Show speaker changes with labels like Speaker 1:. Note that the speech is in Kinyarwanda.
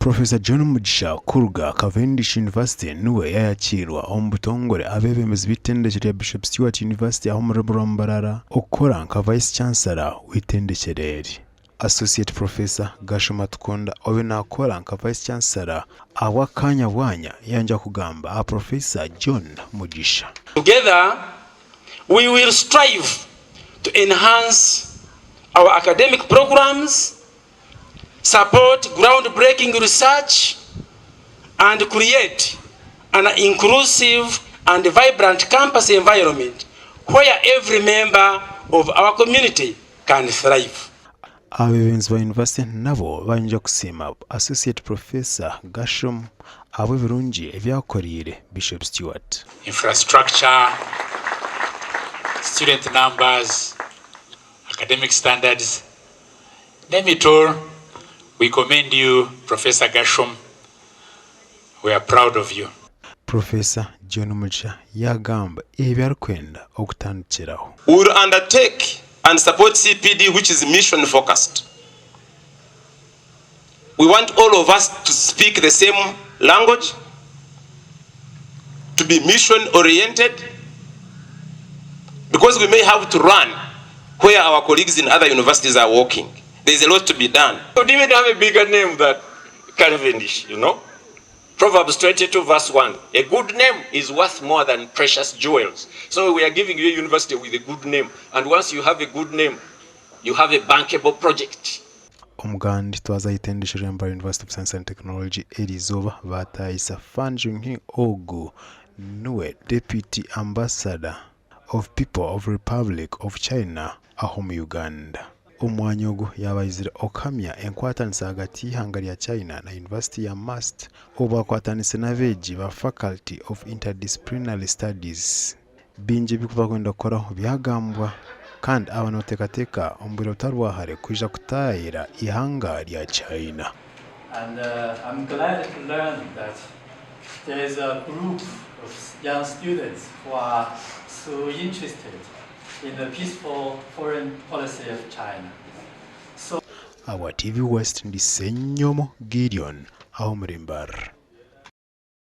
Speaker 1: Professor John Mugisha Kurga Cavendish University niwe yayakirwa ombutongore abebemezi bitendekere ya Bishop Stewart University aho muri Burambarara okora nka Vice Chancellor witendekereri. Associate Professor Gashoma Tkonda obe nakora nka Vice Chancellor awakanya wanya yanja kugamba a Professor John Mugisha.
Speaker 2: Together we will strive to enhance our academic programs, support groundbreaking research, and create an inclusive and vibrant campus environment where every member of our community can thrive.
Speaker 1: Abebenzi ba university nabo banje kusima Associate Professor Gashom abo birungi ebyakorire Bishop Stewart.
Speaker 3: Infrastructure, student numbers, academic standards, name it all. We commend you, Professor Gashom. We are proud of you.
Speaker 1: Professor John Mugisha yagamba ebyarikwenda okutandikiraho.
Speaker 4: We will undertake and support CPD, which is mission focused. We want all of us to speak the same language, to be mission oriented, because we may have to run where our colleagues in other universities are working. There's a lot to be done.
Speaker 5: We didn't have a bigger name than Cavendish, you know. Proverbs 22 verse 1. A good name is worth more than precious jewels. So we are giving you a university with a good name. And once you have a good name, you have a bankable project.
Speaker 1: Omugandi twazayitendesheje Mbar University of Science and Technology Elizoba batayisa Fanjung Ogu Nue Deputy Ambassador of People of Republic of China aho mu Uganda. Omwanya ogu yabayizire okamya enkwatanisa hagati y'ihanga lya China na University ya Mast obakwatanise n'abeegi ba Faculty of Interdisciplinary Studies. Bingi bikuba kwenda koraho byagambwa kandi abanotekateka ombwira utarwahare kuja kutayira ihanga lya China.
Speaker 6: And I'm glad to learn that there is a group of young students who are so interested in the peaceful foreign policy of China.
Speaker 1: Our TV West ndi Senyomo Gideon aho muri Mbar.